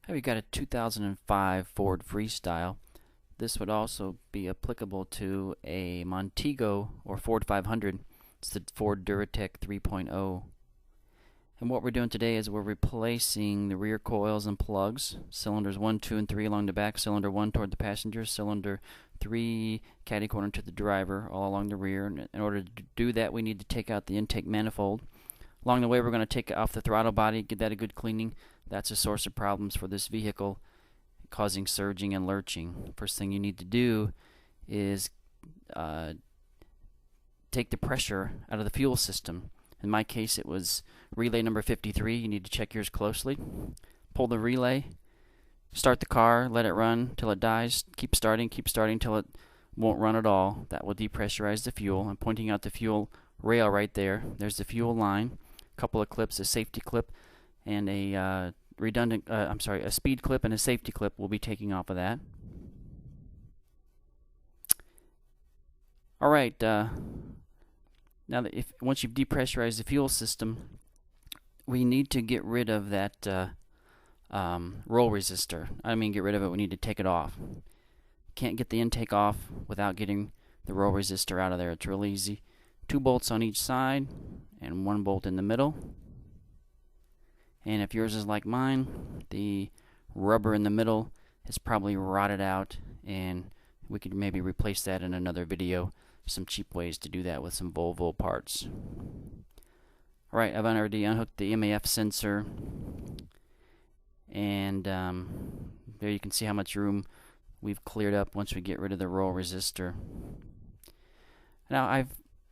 We've got a 2005 Ford Freestyle. This would also be applicable to a Montego or Ford 500. It's the Ford Duratec 3.0. And what we're doing today is we're replacing the rear coils and plugs. Cylinders 1, 2, and 3 along the back. Cylinder 1 toward the passenger. Cylinder 3 caddy corner to the driver, all along the rear. And in order to do that, we need to take out the intake manifold. Along the way, we're going to take off the throttle body, give that a good cleaning. That's a source of problems for this vehicle, causing surging and lurching. First thing you need to do is take the pressure out of the fuel system. In my case, it was relay number 53. You need to check yours closely. Pull the relay, start the car, let it run till it dies. Keep starting till it won't run at all. That will depressurize the fuel. I'm pointing out the fuel rail right there. There's the fuel line. A couple of clips, a safety clip and a a speed clip and a safety clip will be taking off of that. All right. Now that once you've depressurized the fuel system, we need to get rid of that roll resistor. I mean, get rid of it. We need to take it off. Can't get the intake off without getting the roll resistor out of there. It's real easy. 2 bolts on each side and 1 bolt in the middle. And if yours is like mine, the rubber in the middle is probably rotted out, and we could maybe replace that in another video. Some cheap ways to do that with some Volvo parts. Alright, I've already unhooked the MAF sensor, and there you can see how much room we've cleared up once we get rid of the roll resistor. Now,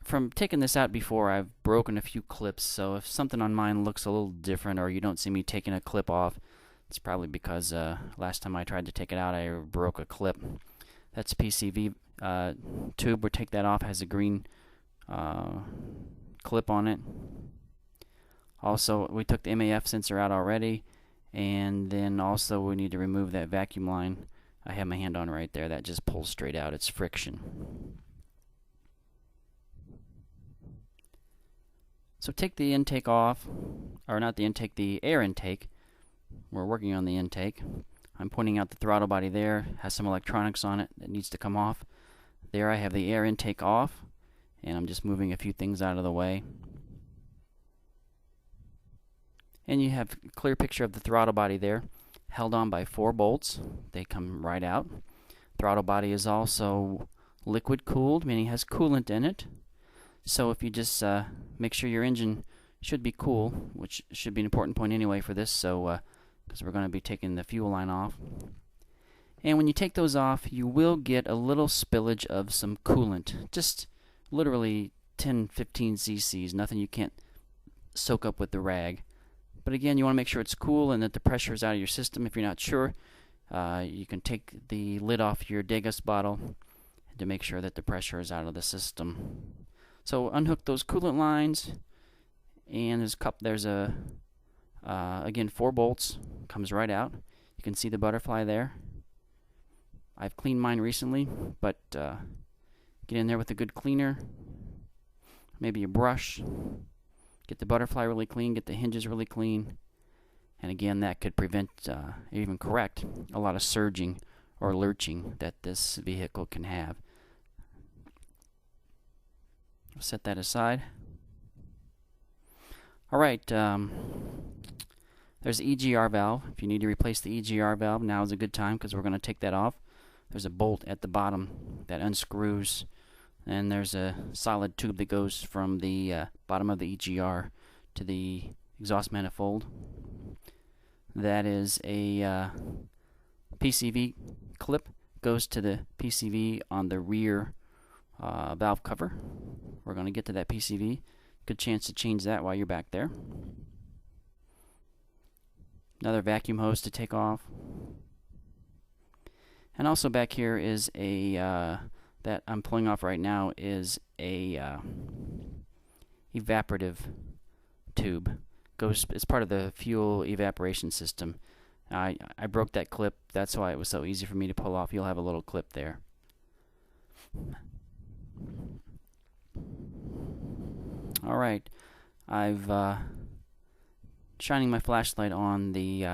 from taking this out before, I've broken a few clips, so if something on mine looks a little different or you don't see me taking a clip off, it's probably because last time I tried to take it out I broke a clip. That's a PCV tube. We'll take that off. It has a green clip on it. Also, we took the MAF sensor out already, and then also we need to remove that vacuum line. I have my hand on right there. That just pulls straight out. It's friction. So take the intake off, or not the intake, the air intake. We're working on the intake. I'm pointing out the throttle body there. Has some electronics on it that needs to come off. There I have the air intake off, and I'm just moving a few things out of the way. And you have a clear picture of the throttle body there, held on by 4 bolts. They come right out. Throttle body is also liquid cooled, meaning it has coolant in it. So if you just make sure your engine should be cool, which should be an important point anyway for this, so because we're going to be taking the fuel line off. And when you take those off, you will get a little spillage of some coolant, just literally 10-15 cc's, nothing you can't soak up with the rag. But again, you want to make sure it's cool and that the pressure is out of your system. If you're not sure, you can take the lid off your Degas bottle to make sure that the pressure is out of the system. So unhook those coolant lines, and there's again 4 bolts, comes right out. You can see the butterfly there. I've cleaned mine recently, but get in there with a good cleaner, maybe a brush, get the butterfly really clean, get the hinges really clean, and again that could prevent, even correct, a lot of surging or lurching that this vehicle can have. I'll set that aside. Alright, there's the EGR valve. If you need to replace the EGR valve, now is a good time because we're going to take that off. There's a bolt at the bottom that unscrews, and there's a solid tube that goes from the bottom of the EGR to the exhaust manifold. That is a PCV clip, goes to the PCV on the rear valve cover. We're going to get to that PCV. Good chance to change that while you're back there. Another vacuum hose to take off. And also back here is a that I'm pulling off right now is a evaporative tube. Goes as part of the fuel evaporation system. I broke that clip. That's why it was so easy for me to pull off. You'll have a little clip there. Alright, I've shining my flashlight on the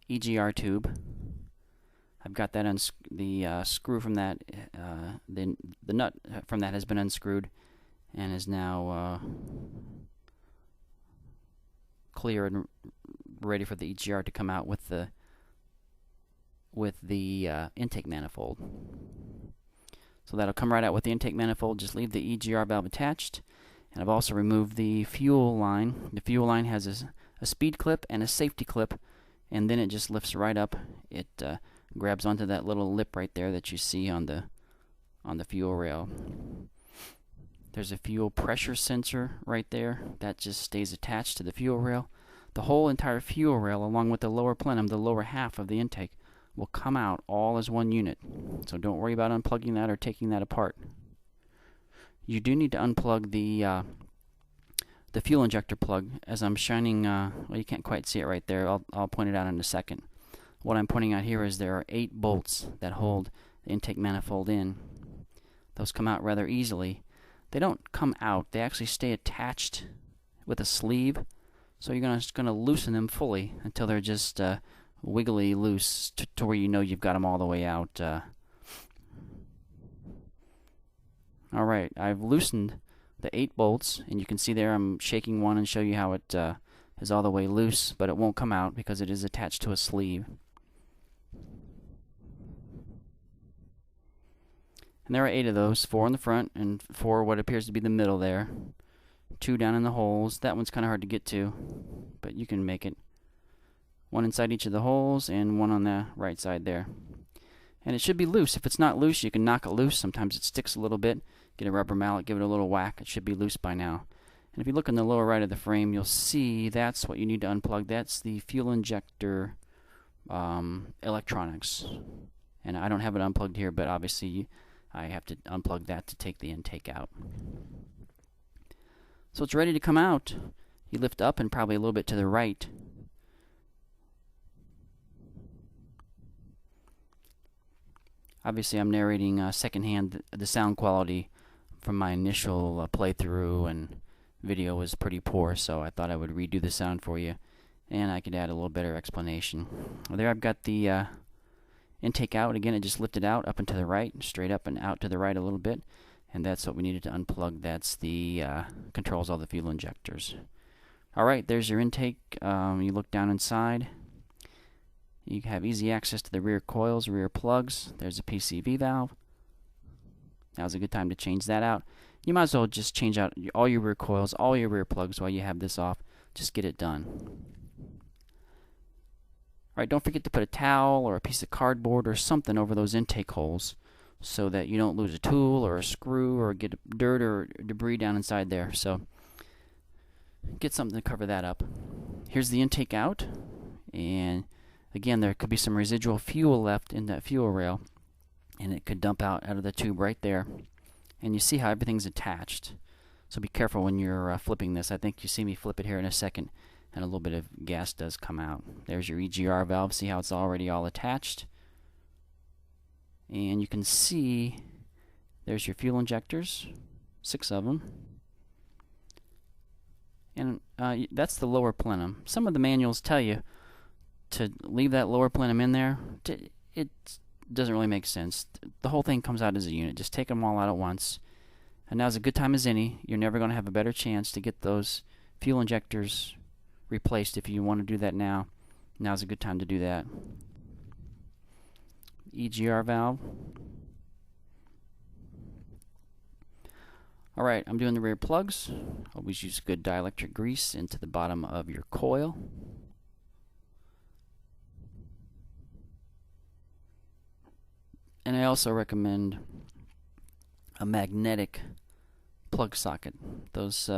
EGR tube. I've got that the screw from that, the nut from that has been unscrewed and is now clear and ready for the EGR to come out with the intake manifold. So that'll come right out with the intake manifold. Just leave the EGR valve attached. And I've also removed the fuel line. The fuel line has a speed clip and a safety clip, and then it just lifts right up. It grabs onto that little lip right there that you see on the fuel rail. There's a fuel pressure sensor right there that just stays attached to the fuel rail. The whole entire fuel rail, along with the lower plenum, the lower half of the intake, will come out all as one unit. So don't worry about unplugging that or taking that apart. You do need to unplug the fuel injector plug. As I'm shining, well, you can't quite see it right there. I'll point it out in a second. What I'm pointing out here is there are 8 bolts that hold the intake manifold in. Those come out rather easily. They don't come out. They actually stay attached with a sleeve. So you're just going to loosen them fully until they're just wiggly loose to where you know you've got them all the way out. Alright, I've loosened the 8 bolts, and you can see there I'm shaking one and show you how it is all the way loose, but it won't come out because it is attached to a sleeve. And there are 8 of those, 4 in the front and 4 what appears to be the middle there. 2 down in the holes. That one's kind of hard to get to, but you can make it. 1 inside each of the holes and 1 on the right side there. And it should be loose. If it's not loose, you can knock it loose. Sometimes it sticks a little bit. Get a rubber mallet, give it a little whack. It should be loose by now. And if you look in the lower right of the frame, you'll see that's what you need to unplug. That's the fuel injector electronics. And I don't have it unplugged here, but obviously I have to unplug that to take the intake out. So it's ready to come out. You lift up and probably a little bit to the right. Obviously I'm narrating secondhand. The sound quality from my initial playthrough and video was pretty poor, so I thought I would redo the sound for you, and I could add a little better explanation. Well, there I've got the intake out. Again, it just lifted out up and to the right, straight up and out to the right a little bit, and that's what we needed to unplug. That's the controls all the fuel injectors. Alright, there's your intake. You look down inside. You have easy access to the rear coils, rear plugs. There's a PCV valve. Now's a good time to change that out. You might as well just change out all your rear coils, all your rear plugs while you have this off. Just get it done. Alright, don't forget to put a towel or a piece of cardboard or something over those intake holes so that you don't lose a tool or a screw or get dirt or debris down inside there. So get something to cover that up. Here's the intake out, and again, there could be some residual fuel left in that fuel rail, and it could dump out of the tube right there. And you see how everything's attached. So be careful when you're flipping this. I think you see me flip it here in a second, and a little bit of gas does come out. There's your EGR valve. See how it's already all attached? And you can see there's your fuel injectors, 6 of them. And that's the lower plenum. Some of the manuals tell you to leave that lower plenum in there. It doesn't really make sense. The whole thing comes out as a unit. Just take them all out at once. And now's a good time as any. You're never going to have a better chance to get those fuel injectors replaced. If you want to do that now, now's a good time to do that. EGR valve. Alright, I'm doing the rear plugs. Always use good dielectric grease into the bottom of your coil. And I also recommend a magnetic plug socket. Those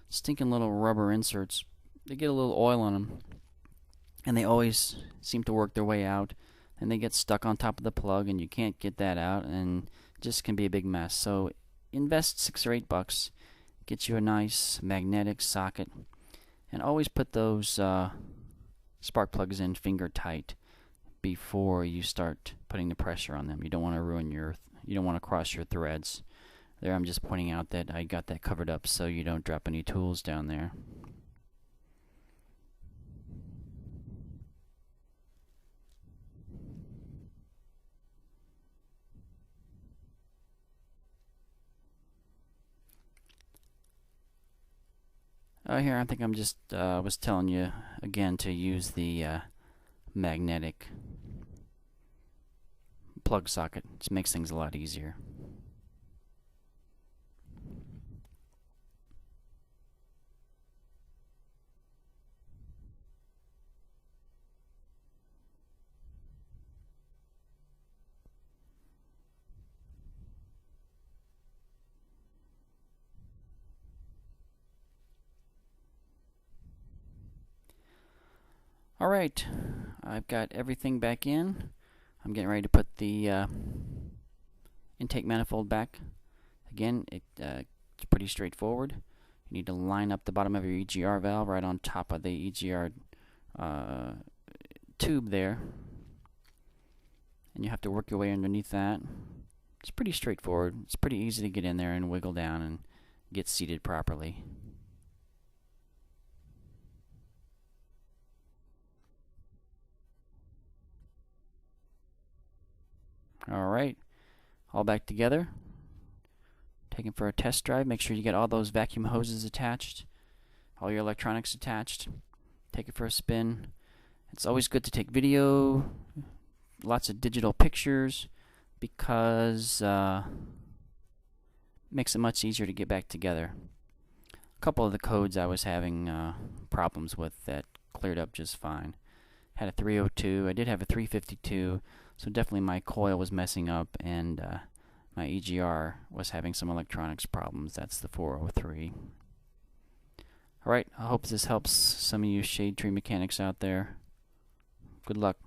stinking little rubber inserts, they get a little oil on them, and they always seem to work their way out, and they get stuck on top of the plug, and you can't get that out, and it just can be a big mess. So invest $6 or $8, get you a nice magnetic socket, and always put those spark plugs in finger tight before you start putting the pressure on them. You don't want to ruin you don't want to cross your threads. There I'm just pointing out that I got that covered up so you don't drop any tools down there. Here I think I'm just was telling you again to use the magnetic plug socket. Just makes things a lot easier. Alright, I've got everything back in. I'm getting ready to put the intake manifold back. Again, it's pretty straightforward. You need to line up the bottom of your EGR valve right on top of the EGR tube there. And you have to work your way underneath that. It's pretty straightforward. It's pretty easy to get in there and wiggle down and get seated properly. Alright, all back together. Taken for a test drive. Make sure you get all those vacuum hoses attached, all your electronics attached. Take it for a spin. It's always good to take video, lots of digital pictures, because makes it much easier to get back together. A couple of the codes I was having problems with that cleared up just fine. Had a 302. I did have a 352, so definitely my coil was messing up, and my EGR was having some electronics problems. That's the 403. Alright, I hope this helps some of you shade tree mechanics out there. Good luck.